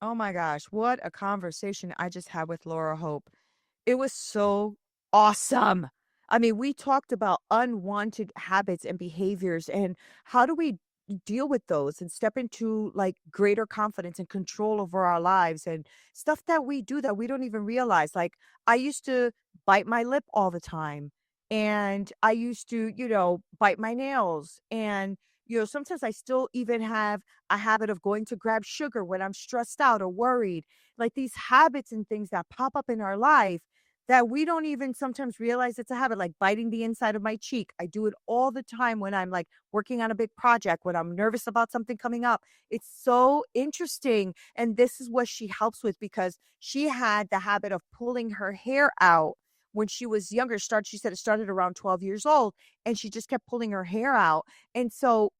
Oh my gosh, what a conversation I just had with Laura Hope. It was so awesome. I mean, we talked about unwanted habits and behaviors and how do we deal with those and step into like greater confidence and control over our lives and stuff that we do that we don't even realize. Like I used to bite my lip all the time and I used to, bite my nails and sometimes I still even have a habit of going to grab sugar when I'm stressed out or worried. Like these habits and things that pop up in our life that we don't even sometimes realize it's a habit, like biting the inside of my cheek. I do it all the time when I'm like working on a big project, when I'm nervous about something coming up. It's so interesting. And this is what she helps with because she had the habit of pulling her hair out when she was younger. She said it started around 12 years old and she just kept pulling her hair out. And so,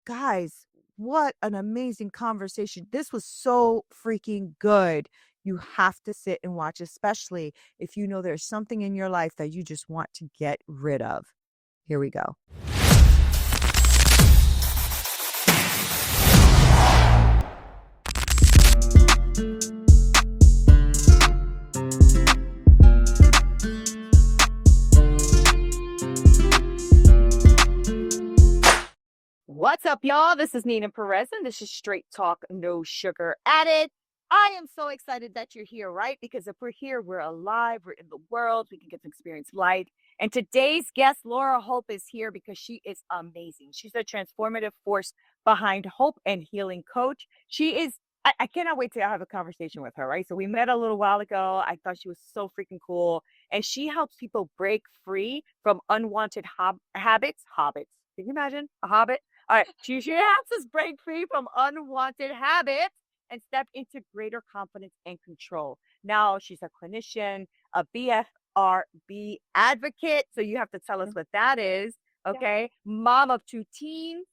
guys, what an amazing conversation. This was so freaking good. You have to sit and watch, especially if you know there's something in your life that you just want to get rid of. Here we go. What's up, y'all? This is Nina Perez, and this is Straight Talk, No Sugar Added. I am so excited that you're here, right? Because if we're here, we're alive, we're in the world, we can get to experience life. And today's guest, Laura Hope, is here because she is amazing. She's a transformative force behind hope and healing coach. I cannot wait to have a conversation with her, right? So we met a little while ago. I thought she was so freaking cool. And she helps people break free from unwanted habits. Hobbits. Can you imagine a hobbit? All right. She helps us break free from unwanted habits and step into greater confidence and control. Now she's a clinician, a BFRB advocate. So you have to tell us what that is. Okay. Mom of two teens.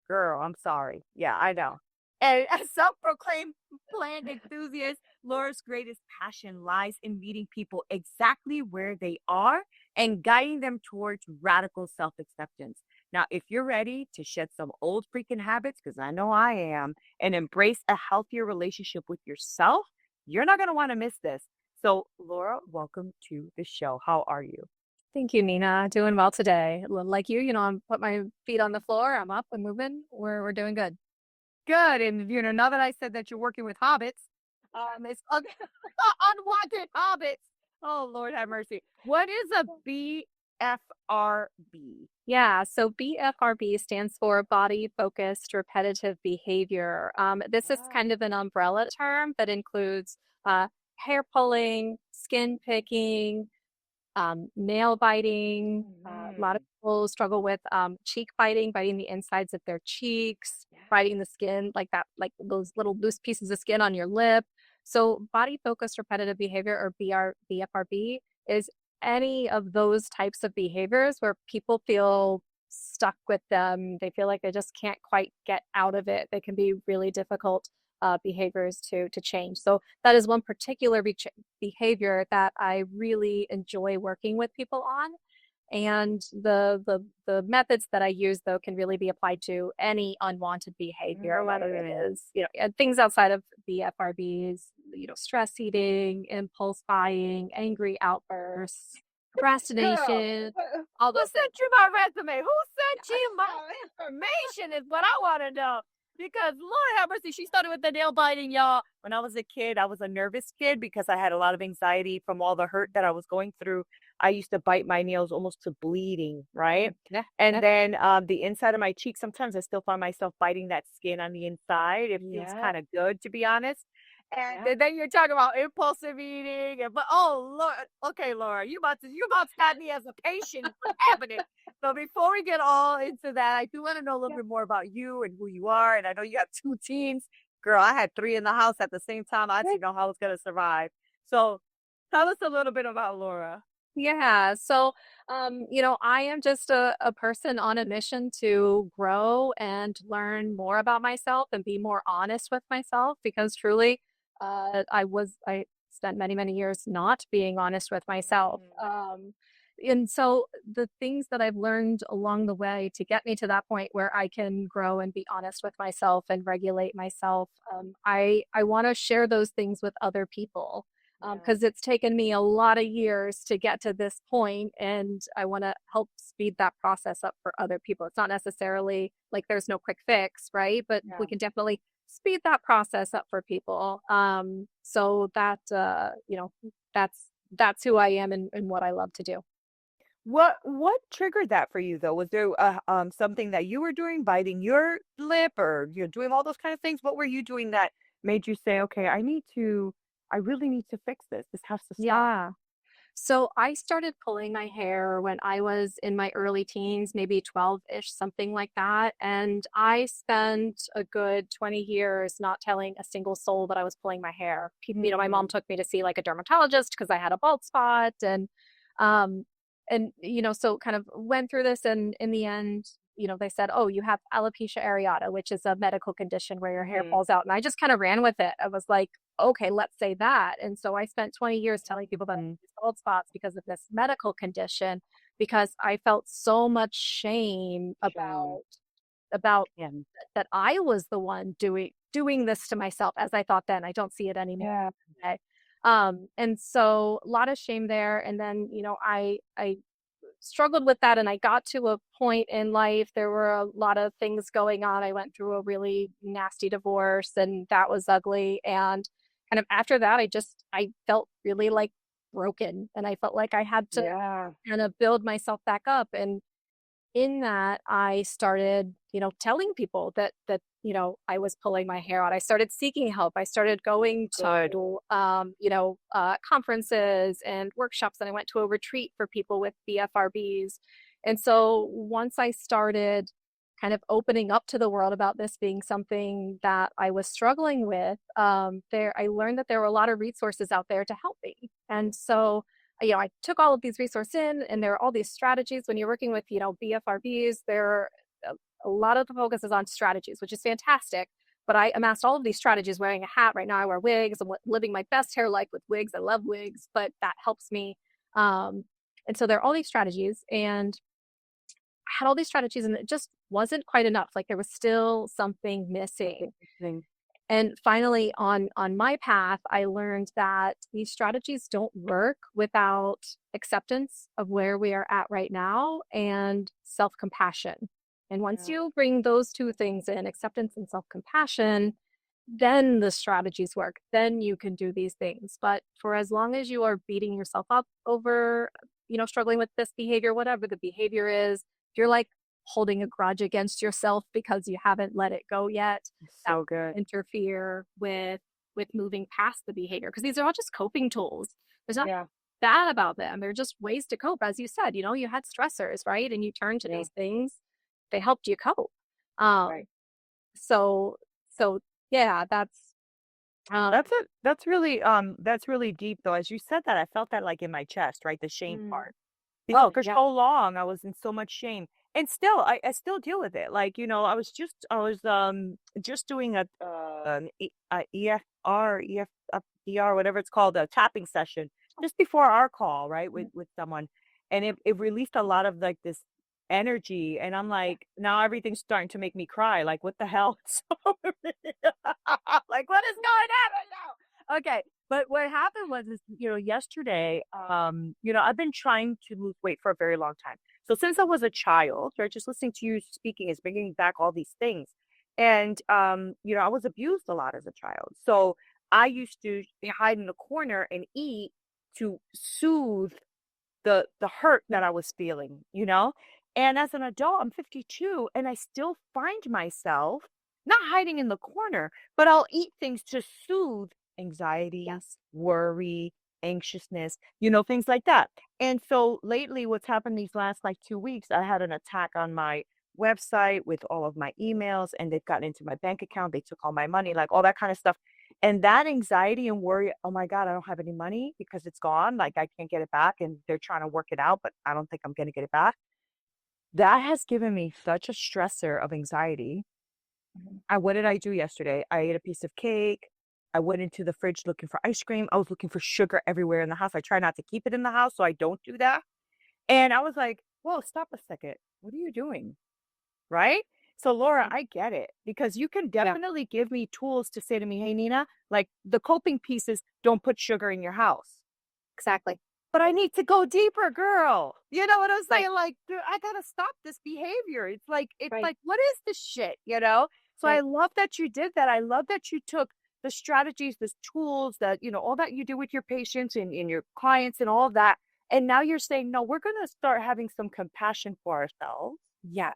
Girl, I'm sorry. Yeah, I know. And as self-proclaimed plant enthusiast, Laura's greatest passion lies in meeting people exactly where they are and guiding them towards radical self-acceptance. Now, if you're ready to shed some old freaking habits, because I know I am, and embrace a healthier relationship with yourself, you're not going to want to miss this. So, Laura, welcome to the show. How are you? Thank you, Nina. Doing well today. Like you, I'm put my feet on the floor. I'm up and moving. We're doing good. Good. And, now that I said that you're working with hobbits, it's unwanted hobbits. Oh, Lord have mercy. What is a BFRB? Yeah, so BFRB stands for body focused repetitive behavior. This is kind of an umbrella term that includes hair pulling, skin picking, nail biting. A lot of people struggle with cheek biting, biting the insides of their cheeks, biting the skin like that, like those little loose pieces of skin on your lip. So, body focused repetitive behavior or BFRB is any of those types of behaviors where people feel stuck with them. They feel like they just can't quite get out of it. They can be really difficult behaviors to change. So that is one particular behavior that I really enjoy working with people on. And the methods that I use though can really be applied to any unwanted behavior, whether it is, things outside of the FRBs, stress eating, impulse buying, angry outbursts, Girl, procrastination, all who those things. sent you my resume? Who sent you my information is what I want to know. Because Lord have mercy, she started with the nail biting, y'all. When I was a kid, I was a nervous kid because I had a lot of anxiety from all the hurt that I was going through. I used to bite my nails almost to bleeding, right? Yeah, And yeah, then the inside of my cheek, sometimes I still find myself biting that skin on the inside. It feels yeah, kind of good, to be honest. And yeah. then you're talking about impulsive eating, but oh Lord, okay, Laura, you about to have me as a patient. What's happening? So before we get all into that, I do want to know a little bit more about you and who you are. And I know you have two teens. Girl, I had three in the house at the same time. I didn't know how I was gonna survive. So tell us a little bit about Laura. Yeah. So, I am just a person on a mission to grow and learn more about myself and be more honest with myself because truly, I spent many, many years not being honest with myself. And so the things that I've learned along the way to get me to that point where I can grow and be honest with myself and regulate myself, I want to share those things with other people Yeah. because it's taken me a lot of years to get to this point, and I want to help speed that process up for other people. It's not necessarily like there's no quick fix, right? But we Yeah. can definitely speed that process up for people. So that that's who I am and what I love to do. What triggered that for you though? Was there something that you were doing, biting your lip, or you're doing all those kind of things? What were you doing that made you say, okay, I really need to fix this. This has to stop. Yeah. So I started pulling my hair when I was in my early teens, maybe 12-ish, something like that. And I spent a good 20 years not telling a single soul that I was pulling my hair. My mom Mm, took me to see like a dermatologist because I had a bald spot um so kind of went through this, and in the end, they said, "Oh, you have alopecia areata, which is a medical condition where your hair mm, falls out." And I just kind of ran with it. I was like, okay, let's say that. And so I spent 20 years telling people that I mm, had bald spots because of this medical condition, because I felt so much shame shame. about Yeah. that I was the one doing this to myself, as I thought then. I don't see it anymore Yeah. today. And so a lot of shame there. And then, I struggled with that, and I got to a point in life. There were a lot of things going on. I went through a really nasty divorce, and that was ugly. And kind of after that, I felt really like broken, and I felt like I had to Yeah. kind of build myself back up. And in that, I started, telling people that I was pulling my hair out. I started seeking help. I started going Good. to conferences and workshops, and I went to a retreat for people with BFRBs. And so once I started kind of opening up to the world about this being something that I was struggling with, I learned that there were a lot of resources out there to help me. And so I took all of these resources in, and there are all these strategies. When you're working with, BFRBs, a lot of the focus is on strategies, which is fantastic. But I amassed all of these strategies wearing a hat. Right now, I wear wigs. I'm living my best hair life with wigs. I love wigs, but that helps me. Um, and so there are all these strategies, and I had all these strategies, and it just wasn't quite enough. Like there was still something missing. Thing. And finally, on my path, I learned that these strategies don't work without acceptance of where we are at right now and self-compassion. And once Yeah. you bring those two things in, acceptance and self-compassion, then the strategies work. Then you can do these things. But for as long as you are beating yourself up over, struggling with this behavior, whatever the behavior is, if you're like holding a grudge against yourself because you haven't let it go yet, that So good. will interfere with moving past the behavior, because these are all just coping tools. There's nothing Yeah. bad about them. They're just ways to cope. As you said, you had stressors, right? And you turn to Yeah. these things. They helped you cope. Um, Right. so so yeah, uh That's really deep though. As you said that, I felt that like in my chest, right? The shame mm, part. Because oh for yeah. so long I was in so much shame. And still I still deal with it. Like, I was just doing a EFDR, whatever it's called, a tapping session just before our call, right? With someone. And it released a lot of like this energy. And I'm like, now everything's starting to make me cry. Like, what the hell? Like, what is going on right now? Okay. But what happened was, yesterday, I've been trying to lose weight for a very long time. So since I was a child, right, just listening to you speaking is bringing back all these things. And, I was abused a lot as a child. So I used to hide in a corner and eat to soothe the hurt that I was feeling, you know? And as an adult, I'm 52 and I still find myself not hiding in the corner, but I'll eat things to soothe anxiety, Yes. worry, anxiousness, things like that. And so lately what's happened these last like 2 weeks, I had an attack on my website with all of my emails, and they've gotten into my bank account. They took all my money, like all that kind of stuff. And that anxiety and worry, "Oh my god, I don't have any money because it's gone, like, I can't get it back, and they're trying to work it out, but I don't think I'm gonna get it back." That has given me such a stressor of anxiety. Mhm. What did I do yesterday? I ate a piece of cake. I went into the fridge looking for ice cream. I was looking for sugar everywhere in the house. I try not to keep it in the house, so I don't do that. And I was like, whoa, stop a second. What are you doing? Right? So Laura, Mm. I get it because you can Yeah, definitely give me tools to say to me, hey, Nina, like the coping pieces, don't put sugar in your house. exactly. But I need to go deeper, girl. You know what I'm Right, saying? Like, dude, I gotta stop this behavior. It's right, like, what is this shit? You know? So I right. love that you did that. I love that you took the strategies, the tools that, all that you do with your patients and your clients and all of that. And now you're saying, no, we're gonna start having some compassion for ourselves. Yeah.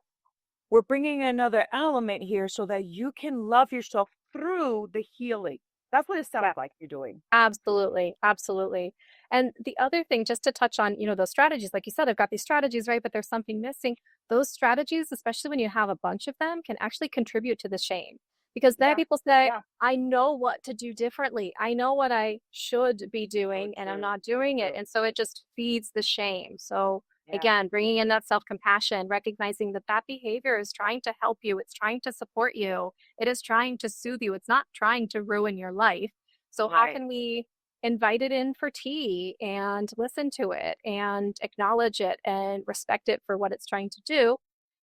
We're bringing another element here so that you can love yourself through the healing. That's what it sounds Yeah. like you're doing. Absolutely, absolutely. And the other thing, just to touch on, those strategies, like you said, I've got these strategies, right? But there's something missing. Those strategies, especially when you have a bunch of them, can actually contribute to the shame. Because then Yeah. people say, Yeah. I know what to do differently. I know what I should be So doing, and I'm true. not So doing it. true. And so it just feeds the shame. So Yeah. again, bringing in that self-compassion, recognizing that that behavior is trying to help you, it's trying to support you, it is trying to soothe you, it's not trying to ruin your life. So how Right. can we invite it in for tea and listen to it and acknowledge it and respect it for what it's trying to do?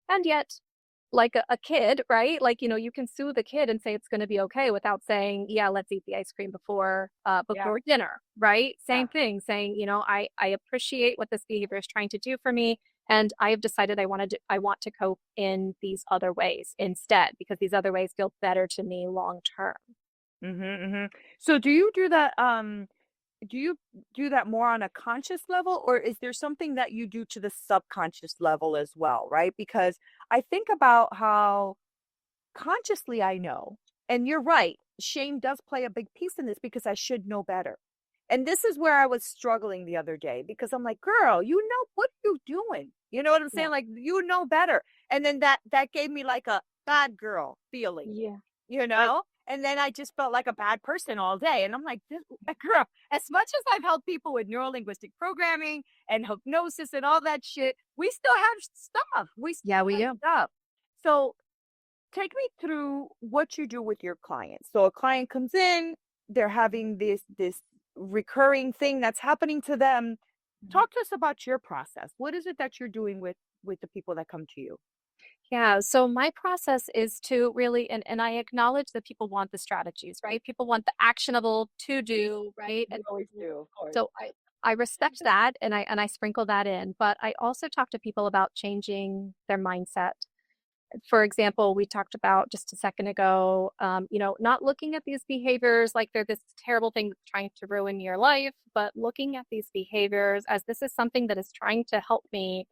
And yet, like a kid, right? Like, you can soothe a kid and say it's going to be okay without saying, yeah, let's eat the ice cream Yeah. before dinner, right? Yeah. Same thing, saying, I appreciate what this behavior is trying to do for me. And I have decided I want to cope in these other ways instead, because these other ways feel better to me long term. So do you do that do you do that more on a conscious level, or is there something that you do to the subconscious level as well, right? Because I think about how consciously I know, and you're right, shame does play a big piece in this because I should know better. And this is where I was struggling the other day because I'm like, girl, what are you doing? You know what I'm Yeah. saying? Like, you know better. And then that gave me like a bad girl feeling, Yeah. you Right. know? And then I just felt like a bad person all day. And I'm like, girl, as much as I've helped people with neuro linguistic programming and hypnosis and all that shit, we still have stuff. We still Yeah, we have do. stuff. So take me through what you do with your clients. So a client comes in, they're having this recurring thing that's happening to them. Mhm. Talk to us about your process. What is it that you're doing with the people that come to you? Yeah, so my process is to really, and I acknowledge that people want the strategies, right? People want the actionable to do, right? You always do, of course. So I respect that, and I sprinkle that in, but I also talk to people about changing their mindset. For example, we talked about just a second ago, not looking at these behaviors like they're this terrible thing that's trying to ruin your life, but looking at these behaviors as this is something that is trying to help me,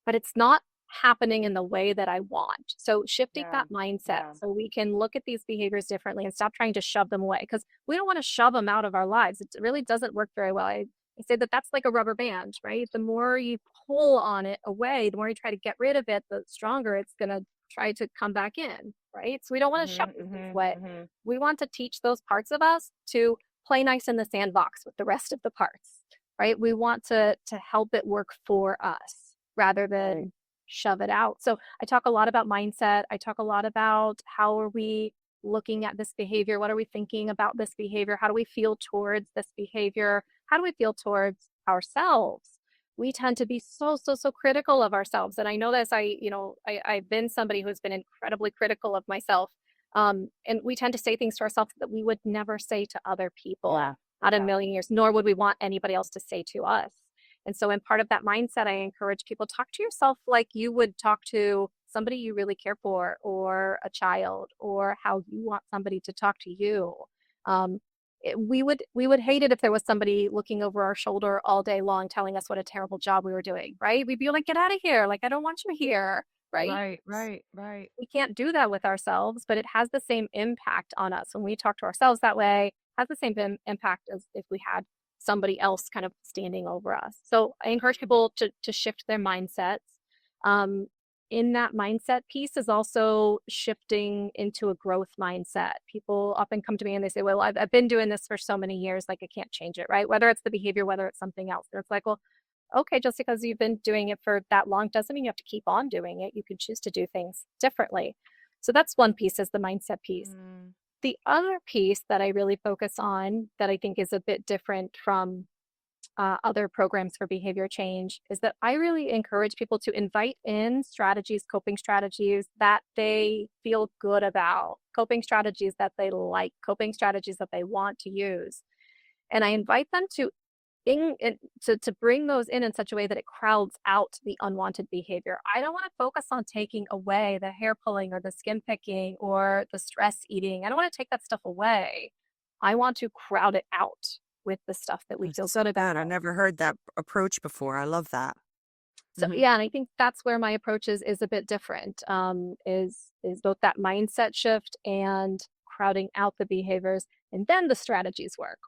but it's not happening in the way that I want. So shifting Yeah. that mindset Yeah. so we can look at these behaviors differently and stop trying to shove them away, because we don't want to shove them out of our lives. It really doesn't work very well. I say that that's like a rubber band, right? The more you pull on it away, the more you try to get rid of it, the stronger it's going to try to come back in, right? So we don't want to shove Mhm. these things Mhm. away. Mhm. We want to teach those parts of us to play nice in the sandbox with the rest of the parts, right? We want to help it work for us rather Right. than shove it out. So I talk a lot about mindset. I talk a lot about how are we looking at this behavior? What are we thinking about this behavior? How do we feel towards this behavior? How do we feel towards ourselves? We tend to be so, so, so critical of ourselves. And I know this, I've been somebody who's been incredibly critical of myself. And we tend to say things to ourselves that we would never say to other people, Yeah. not a Yeah. million years, nor would we want anybody else to say to us. And so, in part of that mindset, I encourage people talk to yourself like you would talk to somebody you really care for, or a child, or how you want somebody to talk to you. Um, we would hate it if there was somebody looking over our shoulder all day long telling us what a terrible job we were doing, right? We'd be like, get out of here, like I don't want you here, right? Right. Right. Right. We can't do that with ourselves, but it has the same impact on us when we talk to ourselves that way. Has the same impact as if we had somebody else kind of standing over us. So I encourage people to shift their mindsets. Um, in that mindset piece is also shifting into a growth mindset. People often come to me and they say, well, I've been doing this for so many years, like I can't change it, right? Whether it's the behavior, whether it's something else. And it's like, well, okay, just because you've been doing it for that long doesn't mean you have to keep on doing it. You can choose to do things differently. So that's one piece, is the mindset piece. Mm. The other piece that I really focus on that I think is a bit different from other programs for behavior change is that I really encourage people to invite in strategies, coping strategies that they feel good about, coping strategies that they like, coping strategies that they want to use. And I invite them to bring those in such a way that it crowds out the unwanted behavior. I don't want to focus on taking away the hair pulling or the skin picking or the stress eating. I don't want to take that stuff away. I want to crowd it out with the stuff that we feel That's good so about. good. I never heard that approach before. I love that. So yeah, and I think that's where my approach is a bit different. Is both that mindset shift and crowding out the behaviors, and then the strategies work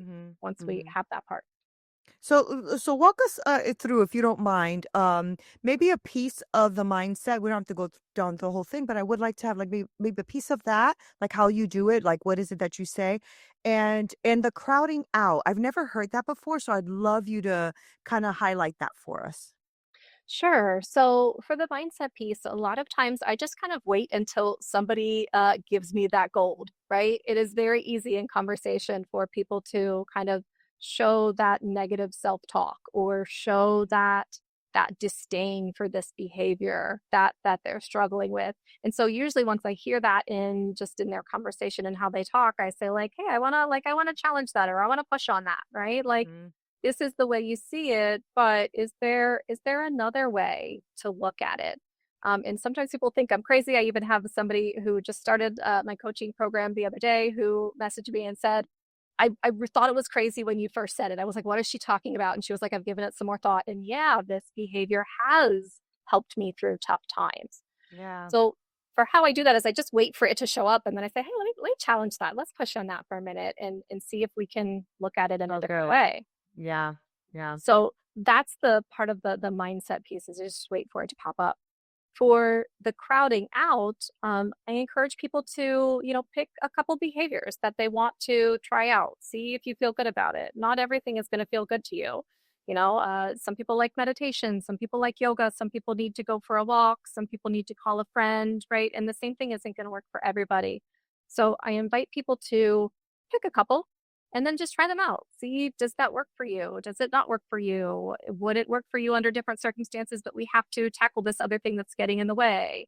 Mm-hmm. once we Mm-hmm. have that part. So walk us through, if you don't mind, maybe a piece of the mindset. We don't have to go down the whole thing, but I would like to have like maybe a piece of that, like how you do it, like what is it that you say, and the crowding out. I've never heard that before, so I'd love you to kind of highlight that for us. Sure. So for the mindset piece, a lot of times I just kind of wait until somebody gives me that gold, right? It is very easy in conversation for people to kind of show that negative self-talk or show that disdain for this behavior that they're struggling with. And so usually once I hear that in their conversation and how they talk, I say like, "Hey, I want to challenge that or I want to push on that," right? Like Mm-hmm. this is the way you see it, but is there another way to look at it? And sometimes people think I'm crazy. I even have somebody who just started my coaching program the other day who messaged me and said, thought it was crazy when you first said it. I was like, what is she talking about? And she was like, I've given it some more thought. And yeah, this behavior has helped me through tough times. Yeah. So for how I do that is I just wait for it to show up and then I say, hey, let me challenge that. Let's push on that for a minute and see if we can look at it in a So different good. way. Yeah. Yeah. So that's the part of the mindset piece is just wait for it to pop up. For the crowding out, I encourage people to, pick a couple behaviors that they want to try out. See if you feel good about it. Not everything is going to feel good to you. Some people like meditation, some people like yoga, some people need to go for a walk, some people need to call a friend, right? And the same thing isn't going to work for everybody. So I invite people to pick a couple and then just try them out. See, does that work for you? Does it not work for you? Would it work for you under different circumstances? But we have to tackle this other thing that's getting in the way.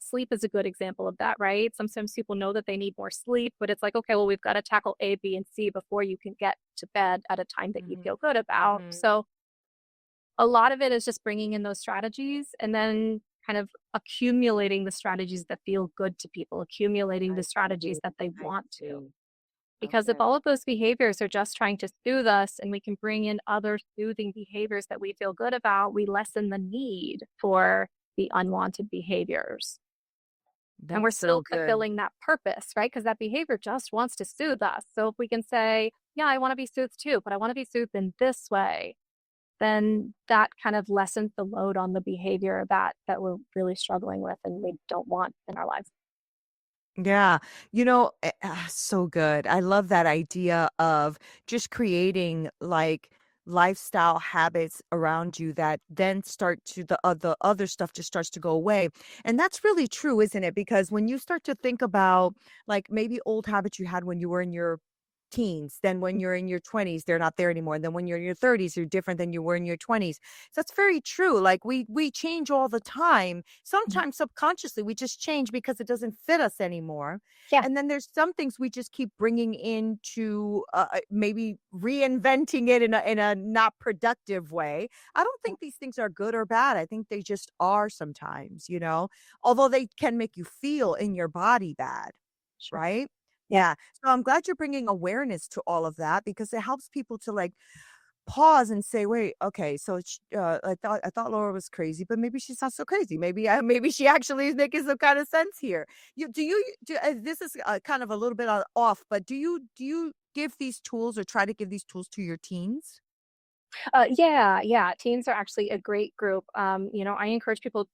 Sleep is a good example of that, right? Sometimes people know that they need more sleep, but it's like, okay, well, we've got to tackle A, B, and C before you can get to bed at a time that you Mm-hmm. feel good about. Mm-hmm. So a lot of it is just bringing in those strategies and then kind of accumulating the strategies that feel good to people, accumulating the I strategies see. that they I want to. see. Because if Okay. all of those behaviors are just trying to soothe us and we can bring in other soothing behaviors that we feel good about, we lessen the need for the unwanted behaviors. And we're That's so still good. fulfilling that purpose, right? Because that behavior just wants to soothe us. So if we can say, yeah, I want to be soothed too, but I want to be soothed in this way, then that kind of lessens the load on the behavior that we're really struggling with and we don't want in our lives. Yeah. So good. I love that idea of just creating like lifestyle habits around you that then start to the other stuff just starts to go away. And that's really true, isn't it? Because when you start to think about like maybe old habits you had when you were in your teens, then when you're in your 20s they're not there anymore, and then when you're in your 30s you're different than you were in your 20s. So that's very true. Like we change all the time. Mhm. Sometimes subconsciously we just change because it doesn't fit us anymore. Yeah, And then there's some things we just keep bringing into maybe reinventing it in a not productive way. I don't yeah, think these things are good or bad. I think they just are sometimes, although they can make you feel in your body bad, sure. right? Yeah. Yeah. So I'm glad you're bringing awareness to all of that because it helps people to like pause and say, "Wait, okay, so I thought Laura was crazy, but maybe she's not so crazy. Maybe she actually is making some kind of sense here." This is kind of a little bit off, but do you give these tools or try to give these tools to your teens? Yeah, yeah. Teens are actually a great group. I encourage people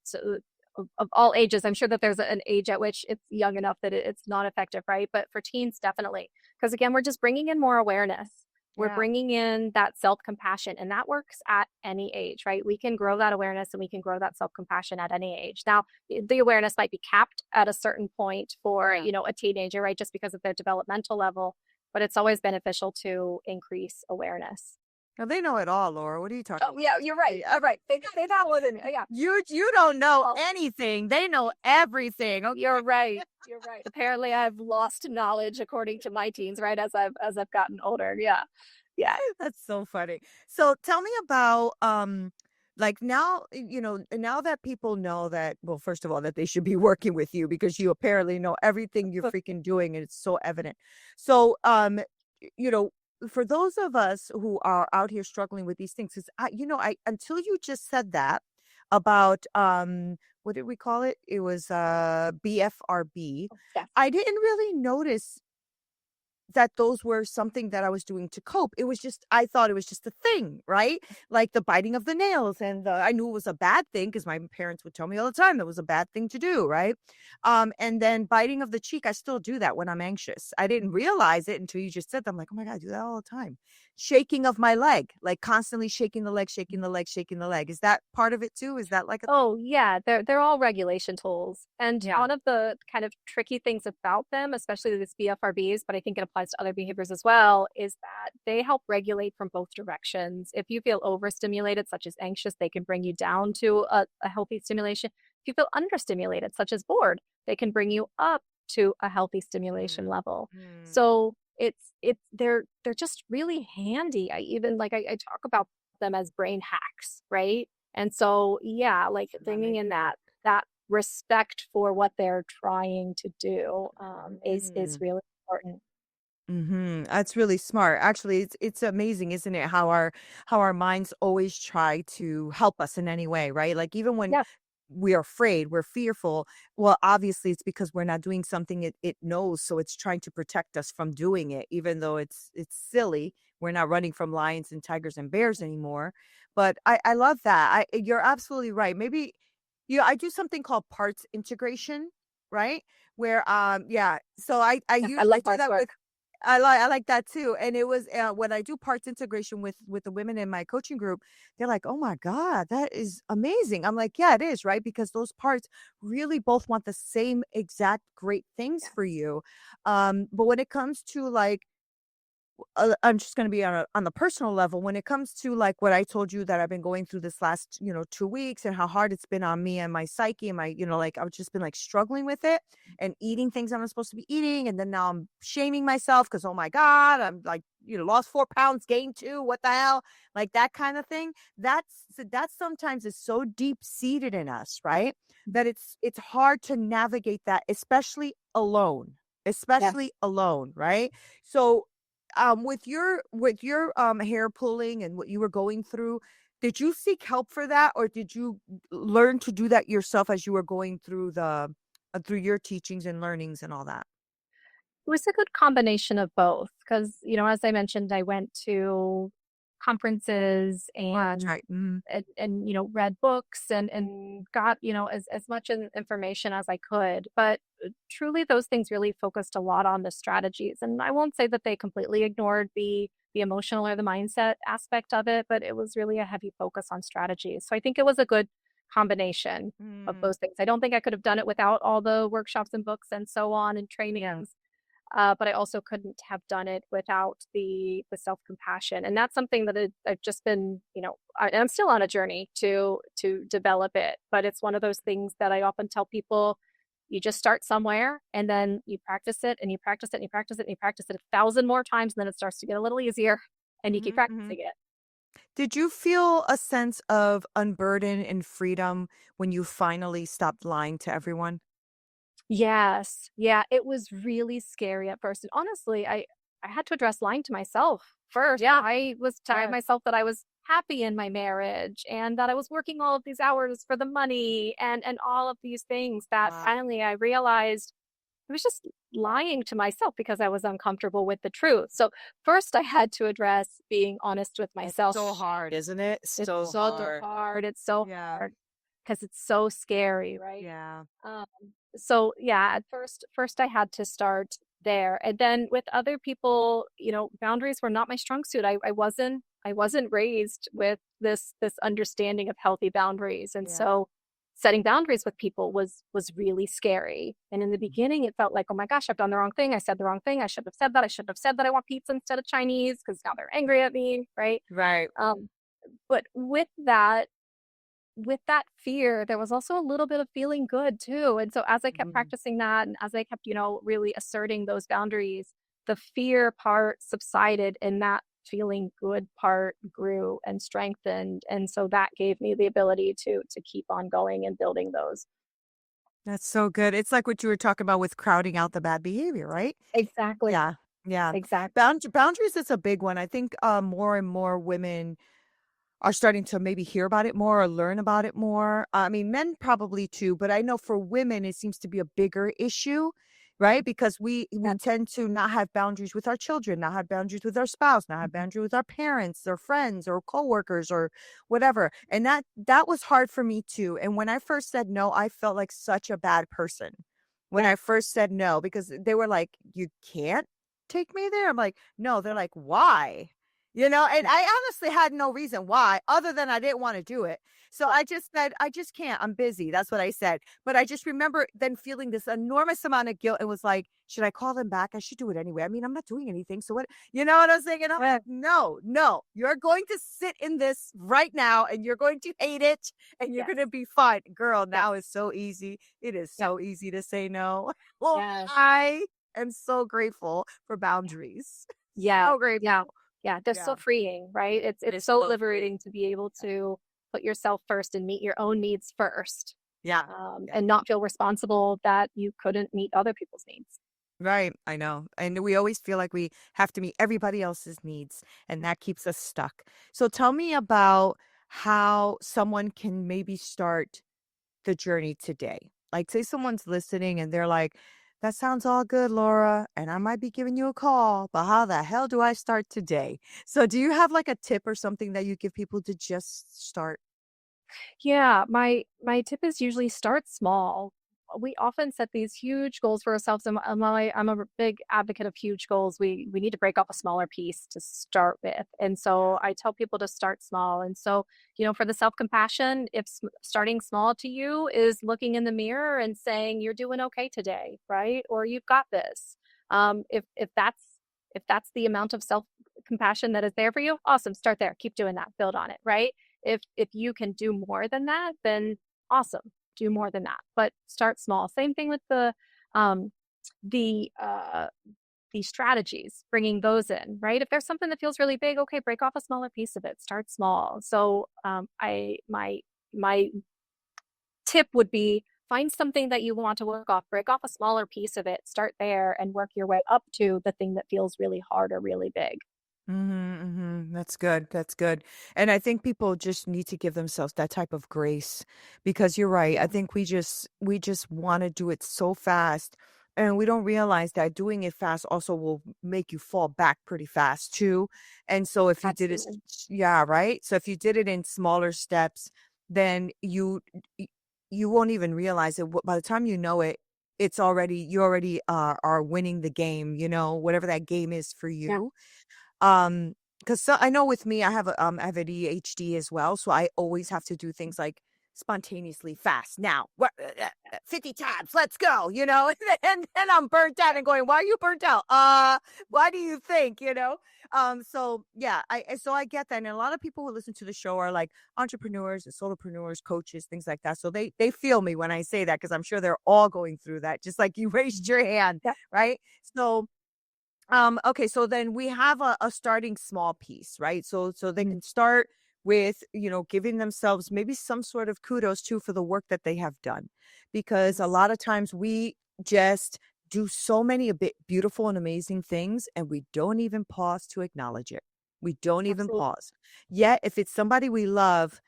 of all ages. I'm sure that there's an age at which it's young enough that it's not effective, right? But for teens, definitely. Because again, we're just bringing in more awareness. We're Yeah. bringing in that self compassion, and that works at any age, right? We can grow that awareness and we can grow that self compassion at any age. Now, the awareness might be capped at a certain point for, Yeah. a teenager, right? Just because of their developmental level, but it's always beneficial to increase awareness. Now they know it all, Laura. What are you talking Oh, yeah, you're right. about? You're right. They got one in, yeah. You don't know Well, anything. They know everything. you're Okay. right. You're right. Apparently, I've lost knowledge according to my teens, right? As I've gotten older. Yeah. Yeah. That's so funny. So tell me about like now, now that people know that, well, first of all, that they should be working with you because you apparently know everything you're freaking doing and it's so evident. So you know, for those of us who are out here struggling with these things, because I until you just said that about what did we call it? It was BFRB. Yeah. I didn't really notice that those were something that I was doing to cope. It was just I thought it was just a thing, right? Like the biting of the nails and I knew it was a bad thing because my parents would tell me all the time that was a bad thing to do, right? And then biting of the cheek, I still do that when I'm anxious. I didn't realize it until you just said that. I'm like, oh my God, I do that all the time. Shaking of my leg, like constantly shaking the leg, shaking the leg, shaking the leg. Is that part of it too? Is that like a Oh, yeah, they're all regulation tools. And yeah. one of the kind of tricky things about them, especially these BFRBs, but I think it applies to other behaviors as well, is that they help regulate from both directions. If you feel overstimulated, such as anxious, they can bring you down to a healthy stimulation. If you feel understimulated, such as bored, they can bring you up to a healthy stimulation level. Mm. So they're just really handy. I talk about them as brain hacks, right? And so, yeah, like bringing in that respect for what they're trying to do is Mm. really important. That's really smart. Actually, it's amazing, isn't it? How our minds always try to help us in any way, right? Like even when Yeah, we're afraid, we're fearful. Well, obviously it's because we're not doing something it knows, so it's trying to protect us from doing it, even though it's silly. We're not running from lions and tigers and bears anymore. But I love that. You're absolutely right. Maybe I do something called parts integration, right? Where yeah, so yeah, I I love do parts that with work. I like that too. And it was when I do parts integration with the women in my coaching group, they're like, "Oh my God, that is amazing." I'm like, "Yeah, it is, right? Because those parts really both want the same exact great things for Yes. you." But when it comes to like I'm just going to be on the personal level when it comes to like what I told you that I've been going through this last 2 weeks and how hard it's been on me and my psyche and my like I've just been like struggling with it and eating things I'm not supposed to be eating and then now I'm shaming myself because oh my God I'm like lost 4 pounds gained 2 what the hell like that kind of thing that sometimes is so deep seated in us right that it's hard to navigate that especially Yes. alone right so with your hair pulling and what you were going through, did you seek help for that or did you learn to do that yourself as you were going through the through your teachings and learnings and all that? It was a good combination of both because, as I mentioned, I went to conferences Oh, that's and right. Mhm. read books and got, as much information as I could. But truly those things really focused a lot on the strategies. And I won't say that they completely ignored the emotional or the mindset aspect of it, but it was really a heavy focus on strategies. So I think it was a good combination of Mm, those things. I don't think I could have done it without all the workshops and books and so on and yeah. trainings, but I also couldn't have done it without the self compassion, and that's something that I've just been, and I'm still on a journey to develop it. But it's one of those things that I often tell people: you just start somewhere, and then you practice it, and you practice it, and you practice it, and you practice it 1,000 more times, and then it starts to get a little easier, and you keep Mhm, mhm. practicing it. Did you feel a sense of unburden and freedom when you finally stopped lying to everyone? Yes. Yeah, it was really scary at first, and honestly, I had to address lying to myself first. Yeah, I was telling Yes. myself that I was happy in my marriage and that I was working all of these hours for the money and all of these things that Wow. finally I realized I was just lying to myself because I was uncomfortable with the truth. So, first I had to address being honest with It's myself. so hard, isn't it? It's So so hard. hard. It's so Yeah. hard because it's so scary, right? Yeah. Um, so yeah, at first I had to start there. And then with other people, boundaries were not my strong suit. I wasn't raised with this understanding of healthy boundaries. And Yeah. so setting boundaries with people was really scary. And in the beginning, it felt like, oh my gosh, I've done the wrong thing. I said the wrong thing. I shouldn't have said that. I shouldn't have said that I want pizza instead of Chinese because now they're angry at me, right? Right. Um, but with that fear, there was also a little bit of feeling good too. And so as I kept Mhm. practicing that and as I kept, really asserting those boundaries, the fear part subsided and that feeling good part grew and strengthened. And so that gave me the ability to keep on going and building those. That's so good. It's like what you were talking about with crowding out the bad behavior, right? Exactly. Yeah. Yeah. Exactly. Boundaries is a big one. I think more and more women are starting to maybe hear about it more or learn about it more. I mean, men probably too, but I know for women it seems to be a bigger issue, right? Because we Yeah. tend to not have boundaries with our children, not have boundaries with our spouse, not have Mhm. boundaries with our parents or friends or coworkers or whatever. And that was hard for me too. And when I first said no, I felt like such a bad person. When Yeah. I first said no, because they were like, "You can't take me there." I'm like, "No." They're like, "Why?" And Yeah. I honestly had no reason why other than I didn't wanna do it. So I just said, "I just can't, I'm busy." That's what I said. But I just remember then feeling this enormous amount of guilt and was like, "Should I call them back? I should do it anyway. I mean, I'm not doing anything, so what?" You know what I'm saying? And I'm Yeah. like, "No, no, you're going to sit in this right now, and you're going to hate it, and you're Yes. gonna be fine." Girl, Yes. now it's so easy. It is Yeah. so easy to say no. Well, Yes. I am so grateful for boundaries. Yeah, So yeah, grateful. yeah, they're so Yeah. freeing, right? It It's is so so liberating freeing. to be able to put yourself first and meet your own needs first, Yeah. Yeah. and not feel responsible that you couldn't meet other people's needs. Right. I know. And we always feel like we have to meet everybody else's needs, and that keeps us stuck. So tell me about how someone can maybe start the journey today. Like, say someone's listening and they're like, that sounds all good, Laura, and I might be giving you a call, but how the hell do I start today? So, do you have like a tip or something that you give people to just start? Yeah, my tip is usually start small. We often set these huge goals for ourselves, and I'm a big advocate of huge goals. We need to break off a smaller piece to start with, and so I tell people to start small. And so, for the self compassion, if starting small to you is looking in the mirror and saying you're doing okay today, right, or you've got this. If that's the amount of self compassion that is there for you, awesome. Start there. Keep doing that. Build on it, right? If you can do more than that, then awesome, do more than that, but start small. Same thing with um the uh the strategies, bringing those in, right? If there's something that feels really big, okay, break off a smaller piece of it, start small. So I my tip would be find something that you want to work off, break off a smaller piece of it, start there and work your way up to the thing that feels really hard or really big. Mhm, mhm. That's good. That's good. And I think people just need to give themselves that type of grace because you're right. I Yeah, think we just want to do it so fast and we don't realize that doing it fast also will make you fall back pretty fast too. And so if you did it absolutely. yeah, right? So if you did it in smaller steps, then y- you won't even realize it. By the time you know it, you already are winning the game, whatever that game is for Yeah. you. Because I know with me, I have ADHD as well, so I always have to do things like spontaneously fast. Now, 50 times, let's go, and then I'm burnt out and going, why are you burnt out? Why do you think, So yeah, I get that. And a lot of people who listen to the show are like entrepreneurs and solopreneurs, coaches, things like that. So they feel me when I say that because I'm sure they're all going through that, just like you raised your hand, Yeah. right? So okay, so then we have a starting small piece, right? So they Mhm. can start with, giving themselves maybe some sort of kudos too for the work that they have done. Because a Yes. lot of times we just do so many a bit beautiful and amazing things and we don't even pause to acknowledge it. We don't even Absolutely. pause. Yet if it's somebody we love,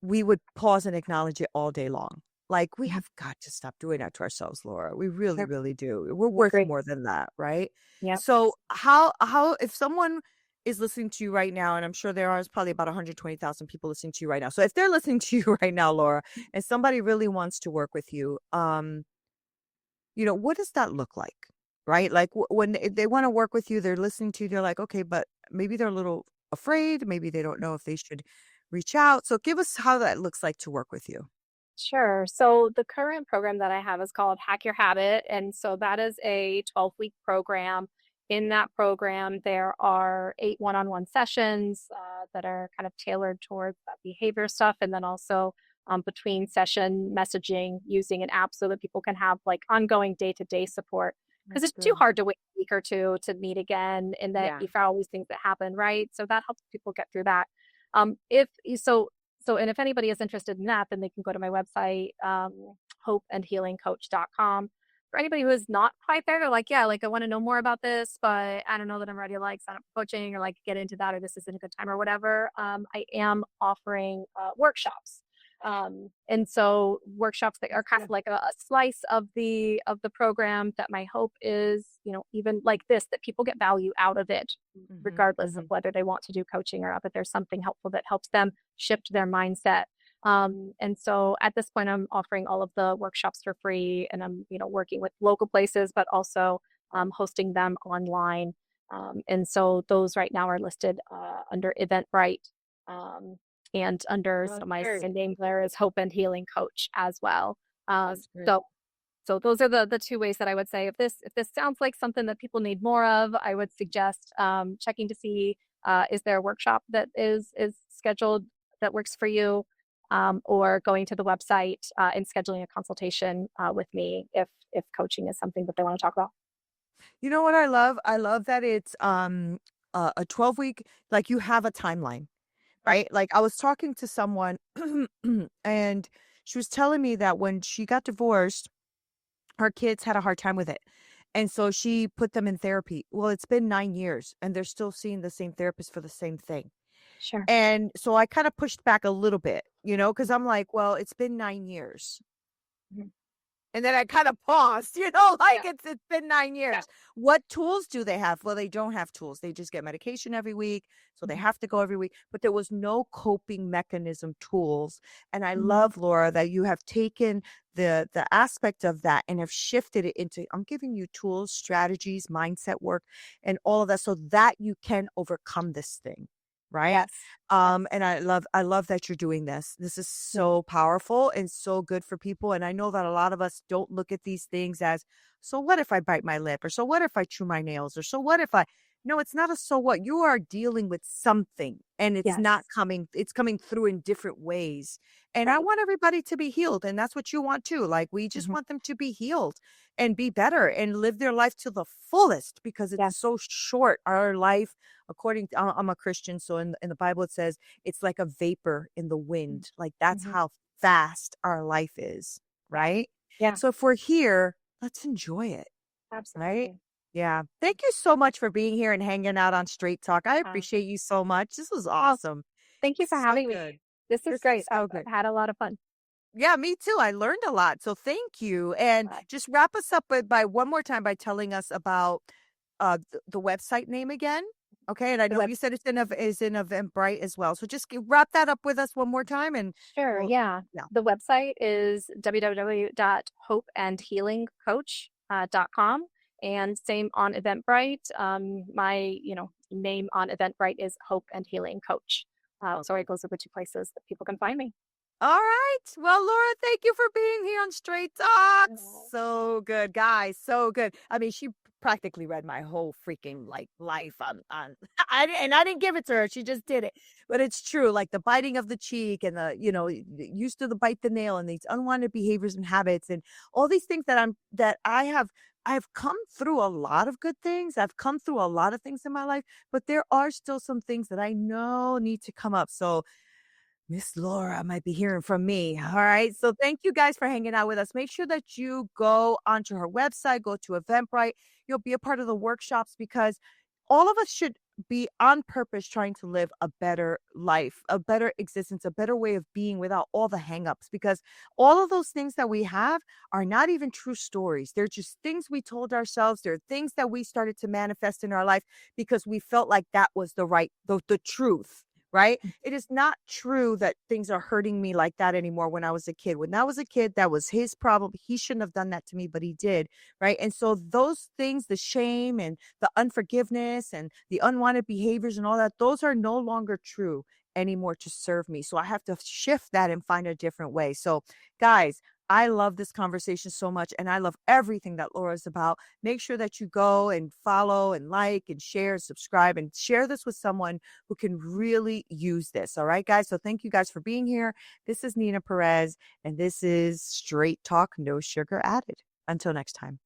we would pause and acknowledge it all day long. Like, we Mhm. have got to stop doing that to ourselves, Laura. We really, Yep. really do. We're I worth agree. more than that, right? Yep. So, how if someone is listening to you right now, and I'm sure there are probably about 120,000 people listening to you right now. So, if they're listening to you right now, Laura, and somebody really wants to work with you, what does that look like? Right? Like when they want to work with you, they're listening to you, they're like, okay, but maybe they're a little afraid. Maybe they don't know if they should reach out. So give us how that looks like to work with you. Sure. So the current program that I have is called Hack Your Habit. And so that is a 12-week program. In that program, there are 8 one-on-one sessions that are kind of tailored towards that behavior stuff. And then also between session messaging using an app so that people can have like ongoing day-to-day support. Because That's it's too good. hard to wait a week or two to meet again. And that Yeah. you've got all these things that happen, right? So that helps people get through that. If so and if anybody is interested in that, then they can go to my website, hopeandhealingcoach.com. For anybody who is not quite there, they're like, yeah, like I want to know more about this, but I don't know that I'm ready to like sign up for coaching or like get into that, or this isn't a good time or whatever. I am offering workshops. And so workshops that are That's kind of good. like a slice of the program that my hope is, even like this, that people get value out of it, Hmm. regardless of Hmm. whether they want to do coaching or not, but there's something helpful that helps them shift their mindset. And so at this point, I'm offering all of the workshops for free, and I'm, working with local places, but also hosting them online. And so those right now are listed under Eventbrite. Um, and under Oh, so that's my great. second name there is Hope and Healing Coach as well. Um, That's great. so so those are the two ways that I would say if this sounds like something that people need more of, I would suggest checking to see is there a workshop that is scheduled that works for you, or going to the website and scheduling a consultation with me if coaching is something that they want to talk about. You know what I love? I love that it's a 12-week, like you have a timeline, Right. right? Like I was talking to someone and she was telling me that when she got divorced, her kids had a hard time with it. And so she put them in therapy. Well, it's been 9 years and they're still seeing the same therapist for the same thing. Sure. And so I kind of pushed back a little bit, because I'm like, well, it's been 9 years. Mhm. And then I kind of paused, like Yeah. it's been 9 Yeah. years. What tools do they have? Well, they don't have tools. They just get medication every week, so they Mhm. have to go every week, but there was no coping mechanism tools. And I Mhm. love, Laura, that you have taken the aspect of that and have shifted it into I'm giving you tools, strategies, mindset work, and all of that so that you can overcome this thing, right? Yes. Yes. And I love that you're doing this. This is Yeah. so powerful and so good for people. And I know that a lot of us don't look at these things as, so what if I bite my lip? Or so what if I chew my nails? Or so what if I no, it's not a so what. You are dealing with something and Yes. it's coming through in different ways. And I Right. want everybody to be healed. And that's what you want too. Like we just Mhm. want them to be healed and be better and live their life to the fullest because it's Yes. so short. Our life according to I'm a Christian, so in the Bible it says it's like a vapor in the Mhm. wind. Like that's Mhm. how fast our life is, Yeah. right? Yeah. So if we're here, let's enjoy it, right? Absolutely. Yeah. Thank you so much for being here and hanging out on Straight Talk. I Uh, appreciate you so much. This was well, awesome. thank you for So having me. good. This You're is great. I've, so good. I've had a lot of fun. Yeah, me too. I learned a lot. So thank you. And Bye. just wrap us up by one more time by telling us about the website name again. Okay. And I The know web you said is in Eventbrite as well. So just wrap that up with us one more time and Sure, we'll, yeah. yeah. The website is www.hopeandhealingcoach.com, and same on Eventbrite. My, name on Eventbrite is Hope and Healing Coach. So Okay. it goes to the two places that people can find me. All right. Well, Laura, thank you for being here on Straight Talk. Oh, So good, guys. So good. I mean, she practically read my whole freaking like life on I didn't give it to her. She just did it. But it's true. Like the biting of the cheek and used to the bite the nail and these unwanted behaviors and habits and all these things that I've come through a lot of good things. I've come through a lot of things in my life, but there are still some things that I know need to come up. So Miss Laura might be hearing from me. All right. So thank you guys for hanging out with us. Make sure that you go onto her website, go to Eventbrite. You'll be a part of the workshops because all of us should be on purpose trying to live a better life, a better existence, a better way of being without all the hangups. Because all of those things that we have are not even true stories. They're just things we told ourselves. They're things that we started to manifest in our life because we felt like that was the truth, right? It is not true that things are hurting me like that anymore when I was a kid. When I was a kid, that was his problem. He shouldn't have done that to me, but he did, right? And so those things, the shame and the unforgiveness and the unwanted behaviors and all that, those are no longer true anymore to serve me. So I have to shift that and find a different way. So, guys, I love this conversation so much, and I love everything that Laura's about. Make sure that you go and follow and like and share and subscribe and share this with someone who can really use this. All right, guys. So thank you guys for being here. This is Neena Perez, and this is Straight Talk, No Sugar Added. Until next time.